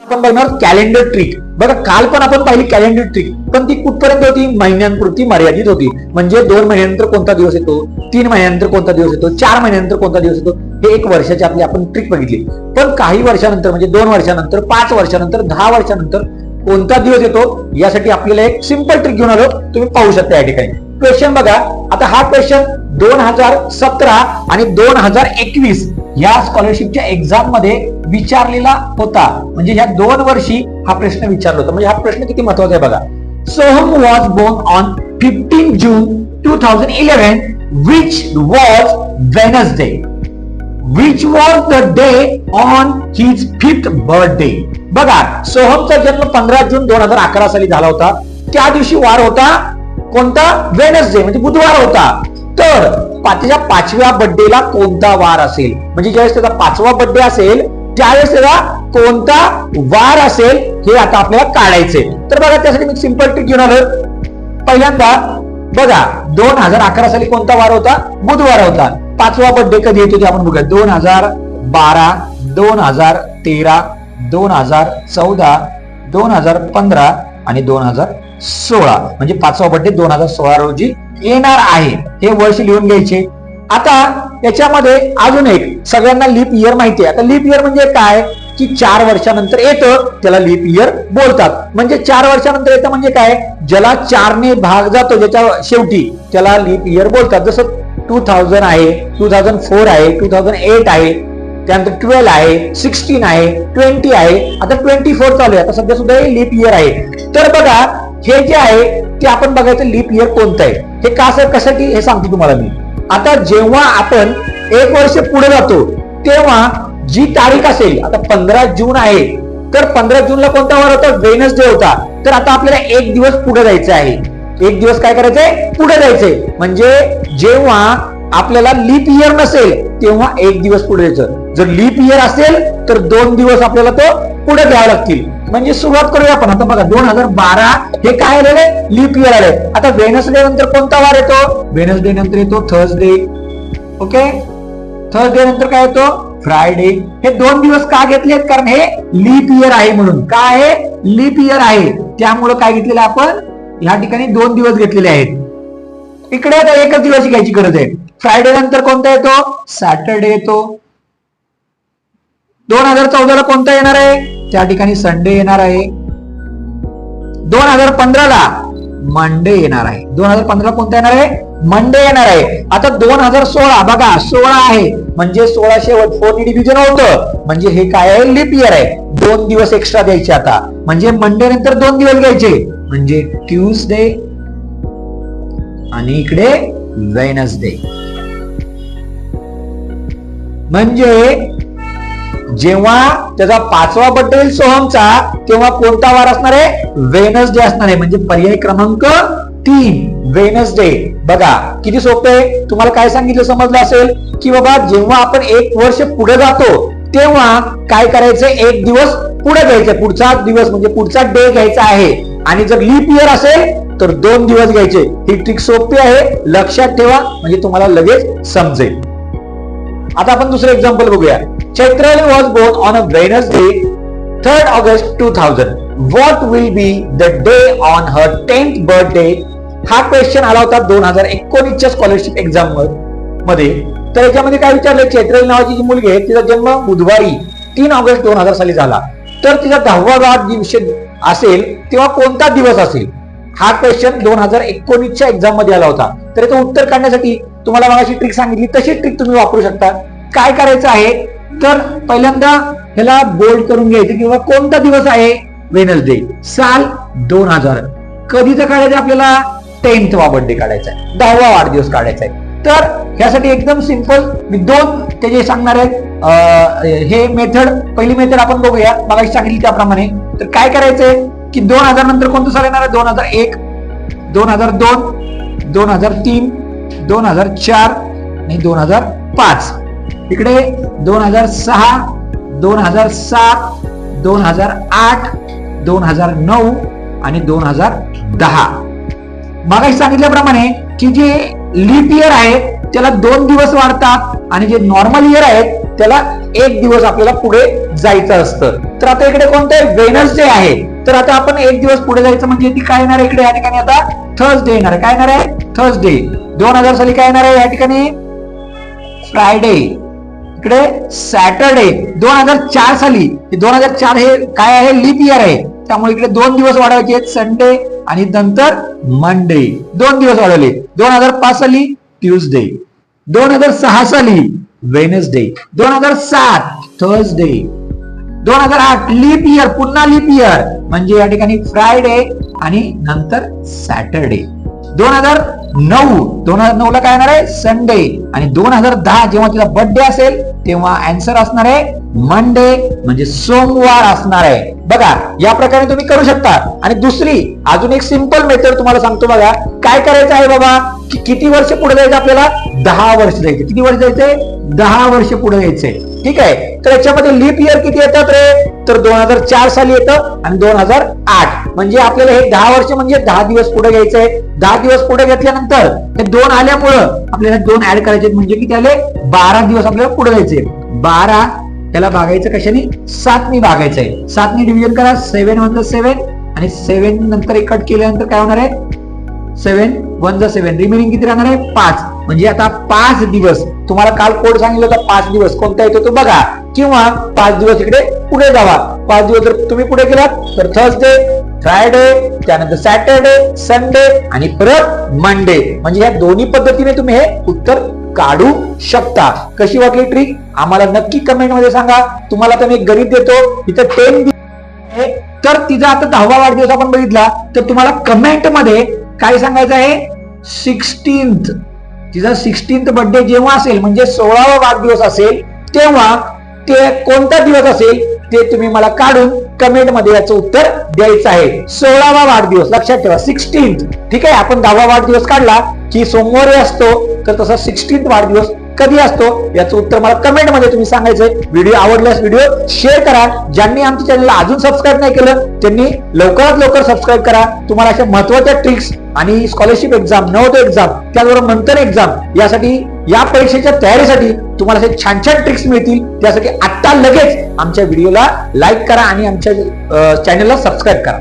आपण बघणार calendar trick. बघा काल पण आपण पाहिली कॅलेंडर ट्रिक, पण ती कुठपर्यंत होती? महिन्यांपुरती मर्यादित होती. म्हणजे 2 महिन्यानंतर कोणता दिवस येतो, 3 महिन्यानंतर कोणता दिवस येतो, 4 महिन्यानंतर कोणता दिवस येतो, हे 1 वर्षाची आपली आपण ट्रिक बघितली. पण काही वर्षानंतर म्हणजे 2 वर्षानंतर, 5 वर्षानंतर, 10 वर्षानंतर कोणता दिवस येतो यासाठी आपल्याला एक सिंपल ट्रिक घेऊन आलो. तुम्ही पाहू शकता या ठिकाणी. क्वेश्चन बघा. आता हा क्वेश्चन 2017 आणि 2021 या स्कॉलरशिपच्या एक्झाम मध्ये विचारलेला होता. म्हणजे या 2 वर्षी हा प्रश्न विचारला होता. म्हणजे हा प्रश्न किती महत्वाचा आहे बघा. Soham was born on 15 June 2011 which was Wednesday. Which was the day on his 5th birthday. बघा सोहमचा जन्म 15 जून 2011 साली झाला होता. त्या दिवशी वार होता कोणता? वेनसडे म्हणजे बुधवार होता. तर त्याच्या 5व्या बर्थडेला कोणता वार असेल? म्हणजे ज्यावेळेस त्याचा 5वा बर्थडे असेल त्यावेळेस त्याला कोणता वार असेल हे आता आपल्याला काढायचे. तर बघा त्यासाठी मी सिंपल ट्रिक घेऊन आलो. पहिल्यांदा बघा 2011 साली कोणता वार होता? बुधवार होता. 5वा बर्थडे कधी येतो ते आपण बघूया. 2012, 2013, 2014, 2015 आणि 2016. म्हणजे 5वा बर्थडे 2016 रोजी येणार आहे. हे वर्ष लिहून घ्यायचे. आता याच्यामध्ये अजून एक सगळ्यांना लीप इयर माहिती आहे. आता लीप इयर म्हणजे काय की 4 वर्षानंतर येतं त्याला लीप इयर बोलतात. म्हणजे 4 वर्षानंतर येतं म्हणजे काय? ज्याला 4 ने भाग जातो ज्याच्या शेवटी त्याला लीप इयर बोलतात. जसं 2000 आहे, 2004 आहे, 2008 आहे, त्यानंतर 12 आहे, 16 आहे, 20 आहे, आता 24 चालू आहे. आता सध्या सुद्धा हे लीप इयर आहे. तर बघा हे जे आहे ते आपण बघायचं लीप इयर कोणतं आहे. हे कशासाठी हे सांगतो तुम्हाला मी. आता जेव्हा आपण 1 वर्ष पुढे जातो तेव्हा जी तारीख असेल, आता 15 जून आहे तर 15 जूनला कोणता वार होता? वेनसडे होता. तर आता आपल्याला 1 दिवस पुढे जायचं आहे. 1 दिवस काय करायचंय? पुढे जायचंय. म्हणजे जेव्हा आपल्याला लीप इयर नसेल तेव्हा 1 दिवस पुढे जायचं. जर लीप इयर असेल तर 2 दिवस आपल्याला तो पुढे द्यावा लागतील. म्हणजे सुरुवात करूया आपण. आता बघा 2012 हे काय आलेलं आहे? लीप इयर आले. आता वेनसडे नंतर कोणता वार येतो? वेनसडे नंतर येतो थर्सडे. ओके, थर्सडे नंतर काय येतो? फ्रायडे. हे 2 दिवस का घेतलेत? कारण हे लीप इयर आहे म्हणून. काय आहे? लीप इयर आहे. त्यामुळे काय घेतलेलं आपण या ठिकाणी 2 दिवस घेतलेले आहेत. इकडे आता 1च दिवस घ्यायची गरज आहे. फ्रायडे नंतर कोणता येतो? सॅटरडे येतो. 2014 ला कोणता येणार आहे? त्या ठिकाणी संडे येणार आहे. 2015 ला मंडे येणार आहे. 2015 ला कोणता येणार आहे? मंडे येणार आहे. आता 2016 बघा 16 आहे म्हणजे 16 शेवट 4 ने डिव्हिजन होतं. म्हणजे हे काय आहे? लीप इयर आहे. 2 दिवस एक्स्ट्रा द्यायचे. आता म्हणजे मंडे नंतर 2 दिवस घ्यायचे. म्हणजे ट्यूसडे आणि इकडे वेनसडे. म्हणजे जेव्हा त्याचा 5वा बर्थडे येईल सोहमचा तेव्हा कोणता वार असणार आहे? वेनसडे असणार आहे. म्हणजे पर्याय क्रमांक 3 वेनसडे. बघा किती सोपे आहे. तुम्हाला काय सांगितलं समजलं असेल की बाबा जेव्हा आपण 1 वर्ष पुढे जातो तेव्हा काय करायचं? 1 दिवस पुढे घ्यायचं. पुढचा दिवस म्हणजे पुढचा डे घ्यायचा आहे. आणि जर लीप इयर असेल तर 2 दिवस घ्यायचे. ही ट्रिक सोपी आहे, लक्षात ठेवा म्हणजे तुम्हाला लगेच समजेल. आता आपण दुसरं एक्झाम्पल बघूया. Chaitrali was born on a Wednesday 3rd August 2000. What will be the day on her 10th birthday. हा क्वेश्चन आला होता 2019च्या स्कॉलरशिप एक्झाम मध्ये. तर याच्यामध्ये काय विचारलं? चैत्राली नावाची जी मुलगी आहे तिचा जन्म बुधवारी 3 ऑगस्ट 2000 साली झाला. तर तिचा 10वा वाढदिवस असेल तेव्हा कोणता दिवस असेल? हा क्वेश्चन 2019च्या एक्झाम मध्ये आला होता. तर याचं उत्तर काढण्यासाठी तुम्हाला मगाशी ट्रिक सांगितली तशी ट्रिक तुम्ही वापरू शकता. काय करायचं आहे तर पहिल्यांदा ह्याला बोल्ड करून घ्यायचं किंवा कोणता दिवस आहे? वेनसडे. साल 2000. कधीचा काढायचं आपल्याला? 10th बर्थडे काढायचा आहे, 10वा वाढदिवस काढायचा आहे. तर ह्यासाठी एकदम सिंपल मी 2 त्याचे सांगणार आहेत. हे मेथड पहिली मेथड आपण बघूया मगाशी सांगितली त्याप्रमाणे. तर काय करायचंय की 2000 नंतर कोणतं साल येणार आहे? 2001, 2002, 2003, 2004 आणि 2005. इकडे 2006, 2007, 2008, 2009 आणि 2010. मागाशी सांगितल्याप्रमाणे की जे लीप इयर आहे त्याला 2 दिवस वाढतात आणि जे नॉर्मल इयर आहेत त्याला एक दिवस आपल्याला पुढे जायचं असतं. तर आता इकडे कोणतं आहे, वेडनेसडे आहे. तर आता आपण एक दिवस पुढे जायचं म्हणजे ती काय येणार आहे इकडे या ठिकाणी, आता थर्सडे येणार आहे. काय येणार आहे, थर्सडे. 2000 साली काय येणार आहे या ठिकाणी, फ्रायडे. इकडे सॅटरडे. 2004 साली, 2004 हे काय आहे, लीप इयर आहे, त्यामुळे इकडे 2 दिवस वाढवायचे आहेत, संडे आणि नंतर मंडे. 2 दिवस वाढवले. 2005 साली ट्यूजडे. 2006 साली वेडनेसडे. 2007 थर्सडे. 2008 लीप इयर, पुन्हा लीप इयर, म्हणजे या ठिकाणी फ्रायडे आणि नंतर सॅटरडे. 2009 ला काय येणार आहे, संडे. आणि 2010 जेव्हा तिला बर्थडे असेल तेव्हा आन्सर असणार आहे मंडे, म्हणजे सोमवार असणार आहे. बघा या प्रकारे तुम्ही करू शकता. आणि दुसरी अजून एक सिंपल मेथड तुम्हाला सांगतो. बघा काय करायचं आहे बाबा, की किती वर्ष पुढे जायचं आपल्याला, 10 वर्ष जायचे. किती वर्ष जायचंय, 10 वर्ष पुढे जायचंय. ठीक आहे. तर याच्यामध्ये लीप इयर किती येतात रे, तर 2004 साली येतं आणि 2008. म्हणजे आपल्याला हे 10 वर्ष म्हणजे 10 दिवस पुढे घ्यायचंय. 10 दिवस पुढे घेतल्यानंतर हे 2 आल्यामुळं आपल्याला 2 ऍड करायचे, म्हणजे किती आले, 12 दिवस आपल्याला पुढे जायचे. 12 त्याला भागायचं कशाने, 7 ने भागायचंय. 7 ने डिव्हिजन करा, 7 1 7 आणि 7 नंतर एक कट केल्यानंतर काय होणार आहे, 7 1 7. रिमेनिंग किती राहणार आहे, 5. म्हणजे आता 5 दिवस, तुम्हाला काल कोड सांगितलं होता 5 दिवस कोणता येतो तो बघा, किंवा 5 दिवस इकडे पुढे जावा. 5 दिवस जर तुम्ही पुढे गेलात तर थर्सडे, फ्रायडे, त्यानंतर सॅटरडे, संडे आणि परत मंडे. म्हणजे या दोन्ही पद्धतीने तुम्ही हे उत्तर काढू शकता. कशी वाटली ट्रिक आम्हाला नक्की कमेंट मध्ये सांगा. तुम्हाला तर मी गणित देतो, इथं 10 तर तिचा आता 10वा वाढदिवस आपण बघितला, तर तुम्हाला कमेंट मध्ये काय सांगायचं आहे, 16th. तिचा 16th बर्थडे जेव्हा असेल म्हणजे 16वा वाढदिवस असेल तेव्हा ते कोणता दिवस असेल ते तुम्ही मला काढून कमेंट मध्ये याचं उत्तर द्यायचं आहे. 16वा वाढदिवस लक्षात ठेवा, 16th. ठीक आहे. आपण 10वा वाढदिवस काढला की सोमवारी असतो, तर तसा 16th वाढदिवस कधी असतो याचं उत्तर मला कमेंट मध्ये तुम्ही सांगायचंय. व्हिडिओ आवडल्यास व्हिडिओ शेअर करा. ज्यांनी आमच्या चॅनलला अजून सबस्क्राईब नाही केलं त्यांनी लवकरात लवकर सबस्क्राईब करा. तुम्हाला अशा महत्त्वाच्या ट्रिक्स आणि स्कॉलरशिप एक्झाम, नवोदय एक्झाम, त्याचबरोबर मंथन एक्झाम यासाठी, या परीक्षेच्या तयारीसाठी तुम्हाला असे छान छान ट्रिक्स मिळतील. त्यासाठी आता लगेच आमच्या व्हिडिओला लाईक करा आणि आमच्या चॅनलला सबस्क्राईब करा.